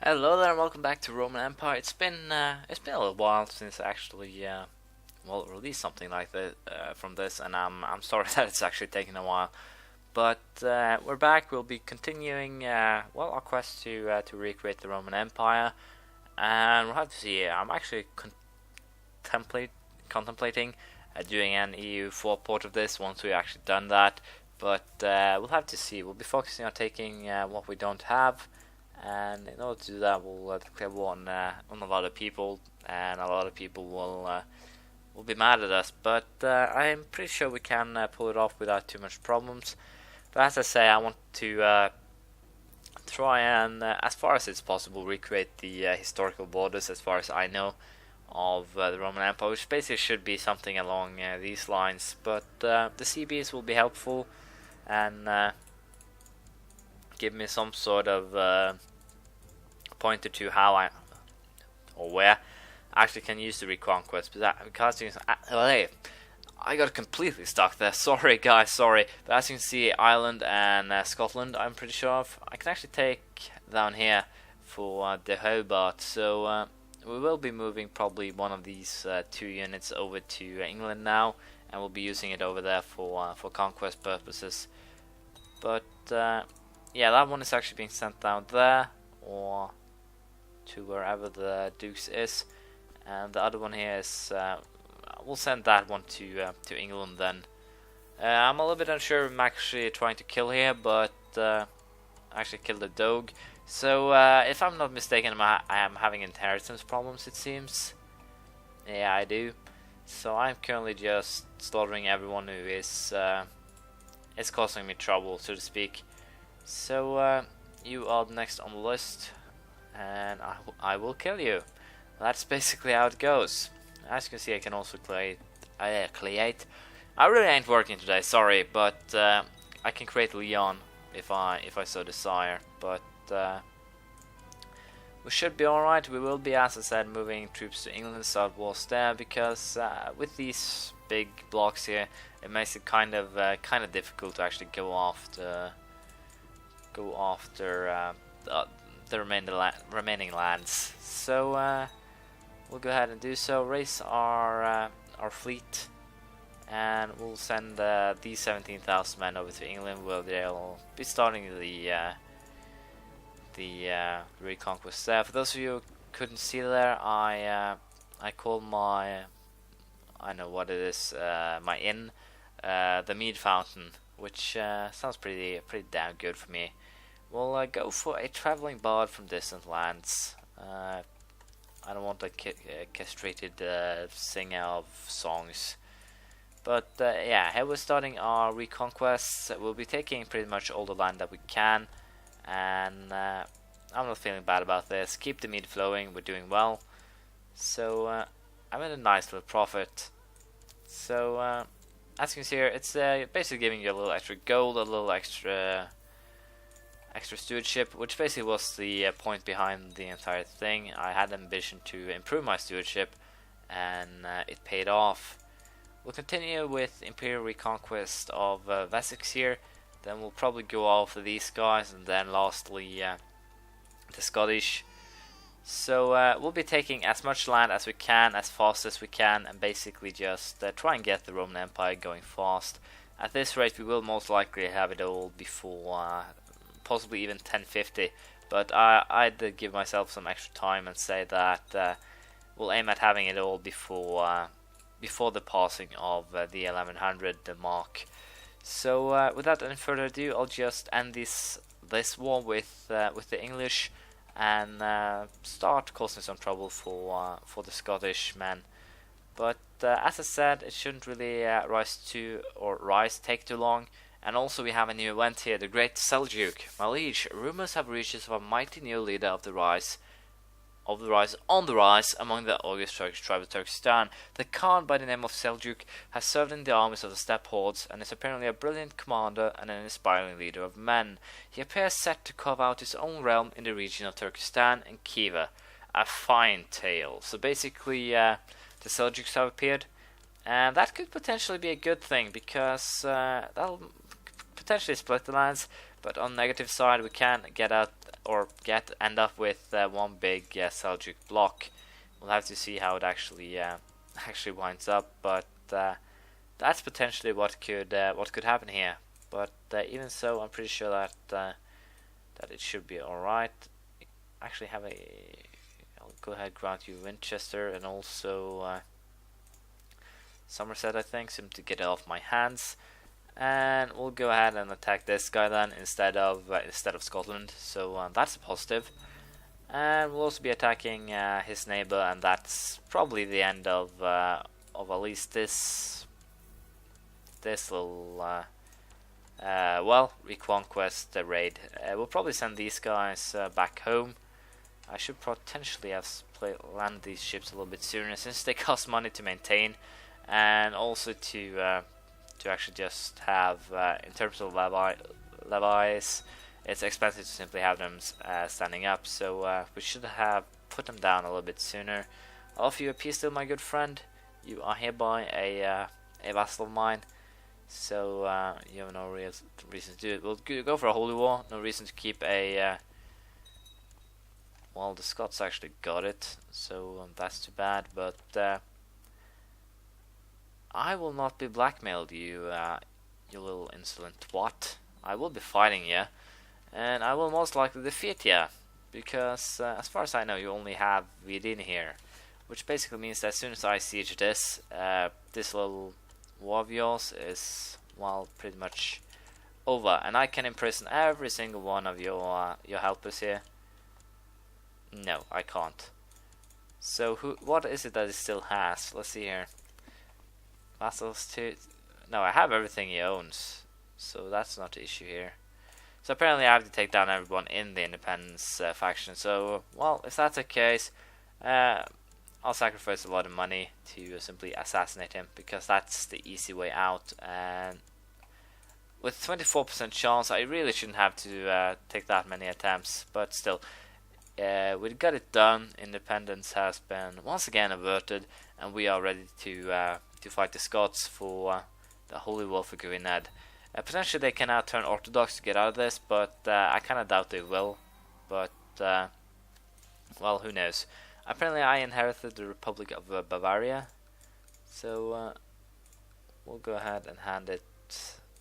Hello there and welcome back to Roman Empire. It's been a little while since I actually released something like this from this, and I'm sorry that it's actually taken a while. But we're back. We'll be continuing our quest to recreate the Roman Empire, and we'll have to see. I'm actually contemplating doing an EU4 port of this once we've actually done that. But we'll have to see. We'll be focusing on taking what we don't have. And in order to do that, we'll declare war on a lot of people, and a lot of people will be mad at us. But I'm pretty sure we can pull it off without too much problems. But as I say, I want to try and, as far as it's possible, recreate the historical borders, as far as I know, of the Roman Empire, which basically should be something along these lines. But the CBs will be helpful and give me some sort of pointer to how or where I actually can use the reconquest. Because I got completely stuck there. Sorry guys, sorry. But as you can see, Ireland and Scotland, I'm pretty sure of, I can actually take down here for the Hobart. So we will be moving probably one of these two units over to England now, and we'll be using it over there for conquest purposes. But yeah, that one is actually being sent down there, or to wherever the Dukes is, and the other one here is, we'll send that one to England then. I'm a little bit unsure if I'm actually trying to kill here, but I actually killed a dog. So if I'm not mistaken, I am having inheritance problems, it seems. Yeah, I do. So I'm currently just slaughtering everyone who is causing me trouble, so to speak. So you are next on the list, and I will kill you. That's basically how it goes. As you can see, I can also create. I really ain't working today, sorry, but I can create Leon if I so desire. But we should be alright. We will be, as I said, moving troops to England, start wars there, because with these big blocks here, it makes it kind of difficult to actually go after the remaining lands. So we'll go ahead and do so. Raise our fleet, and we'll send these 17,000 men over to England, where they'll be starting the reconquest there. For those of you who couldn't see there, I call my, I know what it is, my inn, the Mead Fountain, which sounds pretty damn good for me. We'll go for a traveling bard from distant lands. I don't want a castrated singer of songs. But yeah, here we're starting our reconquests. We'll be taking pretty much all the land that we can. And I'm not feeling bad about this. Keep the mead flowing, we're doing well. So I'm in a nice little profit. So as you can see here, it's basically giving you a little extra gold, a little extra stewardship, which basically was the point behind the entire thing. I had ambition to improve my stewardship, and it paid off. We'll continue with Imperial Reconquest of Wessex here, then we'll probably go off these guys, and then lastly the Scottish. So we'll be taking as much land as we can, as fast as we can, and basically just try and get the Roman Empire going fast. At this rate, we will most likely have it all before possibly even 1050, but I'd give myself some extra time and say that we'll aim at having it all before the passing of the 1100 mark. So without any further ado, I'll just end this war with the English, and start causing some trouble for the Scottish men. But as I said, it shouldn't really take too long. And also we have a new event here, the Great Seljuk. My liege, rumors have reached us of a mighty new leader on the rise among the august Turkish tribe of Turkestan. The Khan, by the name of Seljuk, has served in the armies of the steppe hordes, and is apparently a brilliant commander and an inspiring leader of men. He appears set to carve out his own realm in the region of Turkestan and Khiva. A fine tale. So basically, the Seljuks have appeared, and that could potentially be a good thing, because that'll potentially split the lands. But on the negative side, we can get out or end up with one big Seljuk block. We'll have to see how it actually winds up, but that's potentially what could happen here. But even so, I'm pretty sure that it should be all right. Actually, I'll go ahead and grant you Winchester and also Somerset, I think, simply to get it off my hands. And we'll go ahead and attack this guy then instead of Scotland. So that's a positive. And we'll also be attacking his neighbor, and that's probably the end of at least this little reconquest raid. We'll probably send these guys back home. I should potentially have landed these ships a little bit sooner, since they cost money to maintain, and also to actually just have, in terms of levies, it's expensive to simply have them standing up. So we should have put them down a little bit sooner. I'll offer you a peace deal, my good friend. You are hereby a vassal of mine. So you have no real reason to do it. We'll go for a holy war. No reason to keep a. Well, the Scots actually got it, so that's too bad. But I will not be blackmailed, you little insolent twat. I will be fighting you, and I will most likely defeat you, because as far as I know, you only have Vidin here, which basically means that as soon as I siege this, this little war of yours is, well, pretty much over, and I can imprison every single one of your helpers here. No, I can't. So what is it that it still has? Let's see here. Vassals too. No, I have everything he owns, so that's not the issue here. So apparently I have to take down everyone in the independence faction. So, well, if that's the case, I'll sacrifice a lot of money to simply assassinate him, because that's the easy way out. And with 24% chance, I really shouldn't have to take that many attempts, but still. We got it done. Independence has been once again averted, and we are ready to fight the Scots for the Holy War for Gwynedd. Potentially they can now turn orthodox to get out of this, but I kind of doubt they will. But well, who knows? Apparently I inherited the Republic of Bavaria, so we'll go ahead and hand it.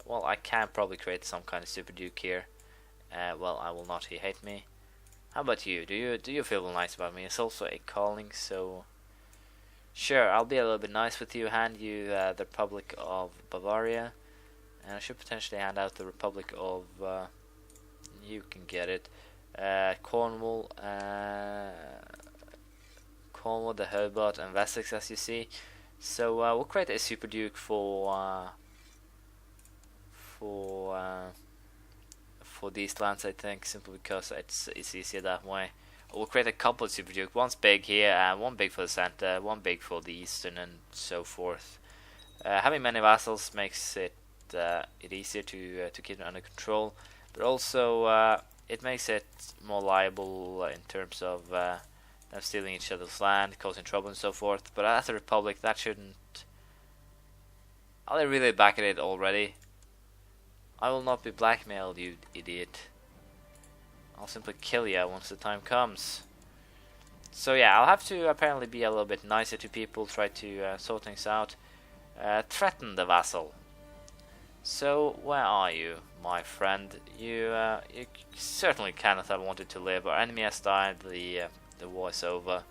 Well, I can probably create some kind of super duke here. Well, I will not. He hate me. How about you? Do you feel nice about me? It's also a calling, so sure, I'll be a little bit nice with you. Hand you the Republic of Bavaria, and I should potentially hand out the Republic of. You can get it. Cornwall, the Herbert, and Wessex, as you see. So we'll create a super duke for these lands, I think, simply because it's easier that way. We'll create a couple of super duke. One's big here, and one big for the center, one big for the eastern, and so forth. Having many vassals makes it easier to keep them under control, but also it makes it more liable in terms of them stealing each other's land, causing trouble, and so forth. But as a republic, that shouldn't. Are they really back at it already? I will not be blackmailed, you idiot. I'll simply kill you once the time comes. So yeah, I'll have to apparently be a little bit nicer to people, try to sort things out. Threaten the vassal. So, where are you, my friend? You certainly cannot have wanted to live. Our enemy has died, the war is over.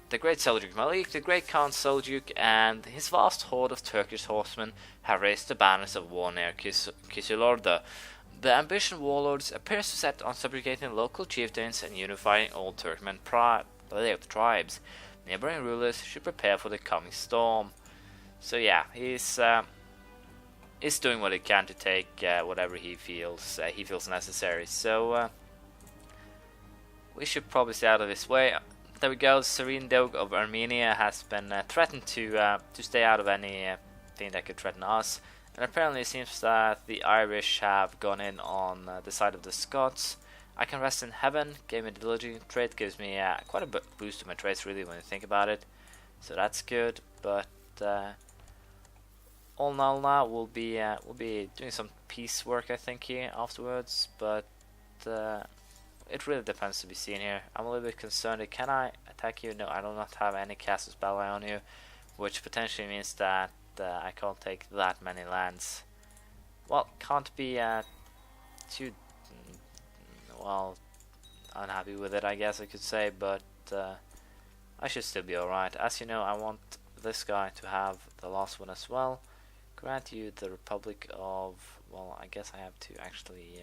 The great Seljuk Malik, the great Khan Seljuk, and his vast horde of Turkish horsemen have raised the banners of war near Kisilorda. The ambitious warlords appear set on subjugating local chieftains and unifying all Turkmen tribes. Neighboring rulers should prepare for the coming storm. So yeah, he's doing what he can to take whatever he feels necessary. So we should probably stay out of his way. There we go. Serene Dog of Armenia has been threatened to stay out of anything that could threaten us. And apparently it seems that the Irish have gone in on the side of the Scots. I can rest in heaven. Gave me the diligent trait. Gives me quite a boost to my traits, really, when you think about it. So that's good. But all in all, now we'll be doing some peace work, I think, here afterwards. But it really depends to be seen here. I'm a little bit concerned. Can I attack you? No, I do not have any cast spell on you, which potentially means that I can't take that many lands. Well, can't be too well unhappy with it, I guess I could say, but I should still be alright. As you know, I want this guy to have the last one as well. Grant you the Republic of, well, I guess I have to actually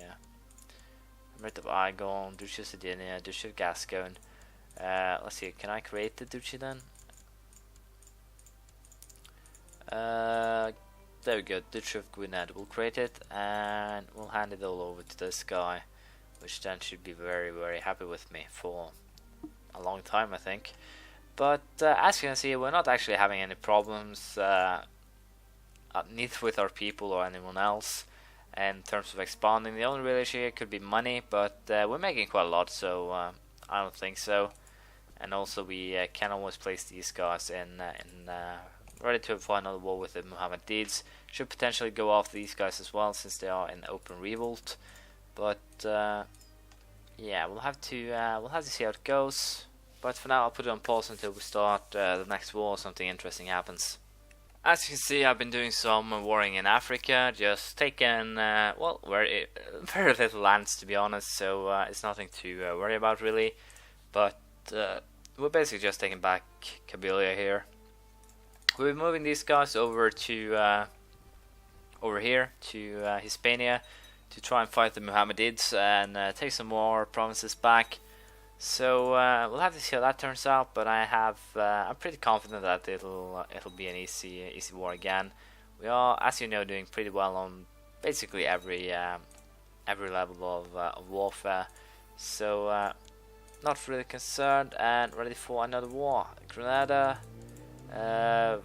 Emirate of Igon, Duchy of Sardinia, Duchy of Gascony. Let's see, can I create the duchy then? There we go, Duchy of Gwynedd. We'll create it and we'll hand it all over to this guy, which then should be very, very happy with me for a long time, I think. But as you can see, we're not actually having any problems, neither with our people or anyone else, in terms of expanding. The only real issue here could be money, but we're making quite a lot, so I don't think so. And also we can always place these guys in ready to fight another war with the Mohammedids. Should potentially go after these guys as well, since they are in open revolt. But yeah, we'll have to see how it goes. But for now, I'll put it on pause until we start the next war or something interesting happens. As you can see, I've been doing some warring in Africa, just taking, well, very little lands to be honest, so it's nothing to worry about really. But we're basically just taking back Kabylia here. We'll be moving these guys over to over here to Hispania to try and fight the Mohammedids and take some more provinces back. So we'll have to see how that turns out, but I'm pretty confident that it'll be an easy war again. We are, as you know, doing pretty well on basically every level of warfare, so not really concerned and ready for another war. Granada, I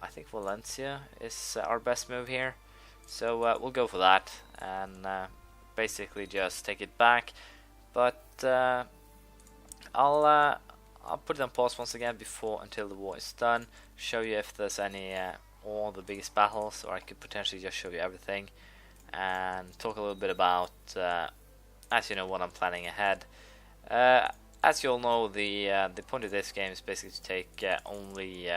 think Valencia is our best move here, so we'll go for that and basically just take it back. But I'll put it on pause once again until the war is done. Show you if there's any all the biggest battles, or I could potentially just show you everything and talk a little bit about, as you know, what I'm planning ahead. As you all know, the point of this game is basically to take only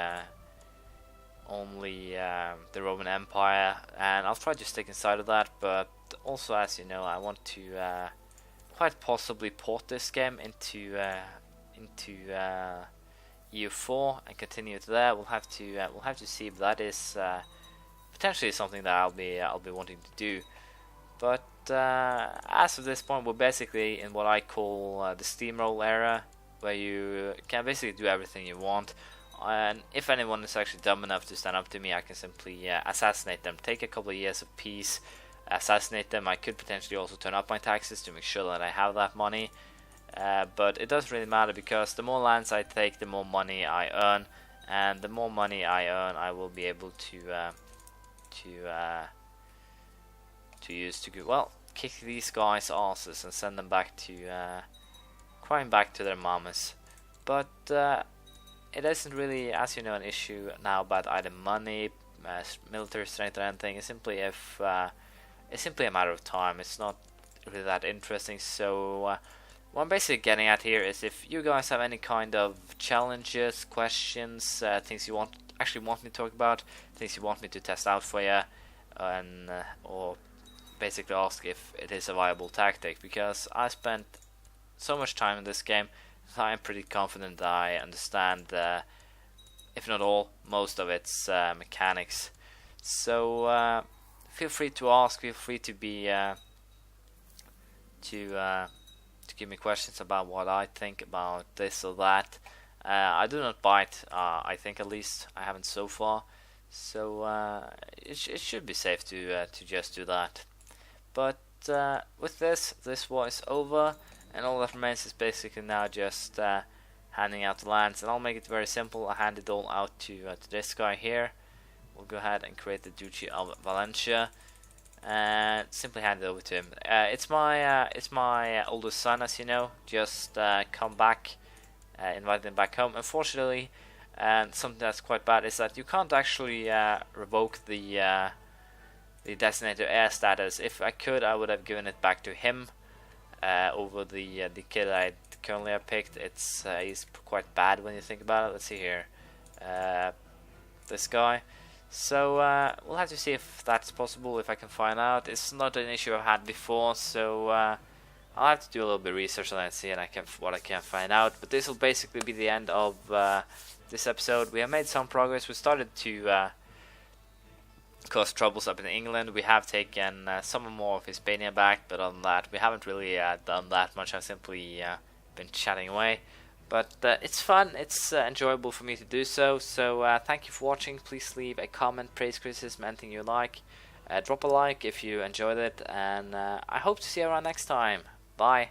the Roman Empire, and I'll try to stick inside of that. But also, as you know, I want to quite possibly port this game into EU4 and continue it there. We'll have to see if that is potentially something that I'll be wanting to do. But as of this point, we're basically in what I call the steamroll era, where you can basically do everything you want. And if anyone is actually dumb enough to stand up to me, I can simply assassinate them. Take a couple of years of peace, assassinate them. I could potentially also turn up my taxes to make sure that I have that money. But it doesn't really matter, because the more lands I take, the more money I earn, and the more money I earn, I will be able to use to go, well, kick these guys' asses and send them back to crying back to their mamas. But it isn't really, as you know, an issue now about either money, military strength, or anything. It's simply it's simply a matter of time. It's not really that interesting. So what I'm basically getting at here is, if you guys have any kind of challenges, questions, things you want me to talk about, things you want me to test out for you, and or basically ask if it is a viable tactic, because I spent so much time in this game, I'm pretty confident that I understand, if not all, most of its mechanics. So feel free to ask, feel free to be to give me questions about what I think about this or that. I do not bite, I think, at least I haven't so far, so it should be safe to just do that. But with this war is over, and all that remains is basically now just handing out the lands. And I'll make it very simple. I'll hand it all out to this guy here. We'll go ahead and create the Duchy of Valencia and simply hand it over to him. It's my oldest son, as you know. Just come back, invite him back home. Unfortunately, something that's quite bad is that you can't actually revoke the designated heir status. If I could, I would have given it back to him. over the kid I currently have picked. He's quite bad when you think about it. Let's see here, this guy. So we'll have to see if that's possible, if I can find out. It's not an issue I've had before, so I'll have to do a little bit of research on that and see what I can find out. But this will basically be the end of this episode. We have made some progress. We started to cause troubles up in England. We have taken some more of Hispania back, but other than that, we haven't really done that much. I've simply been chatting away. But it's fun, it's enjoyable for me to do so. So thank you for watching. Please leave a comment, praise, criticism, anything you like. Drop a like if you enjoyed it, and I hope to see you around next time. Bye.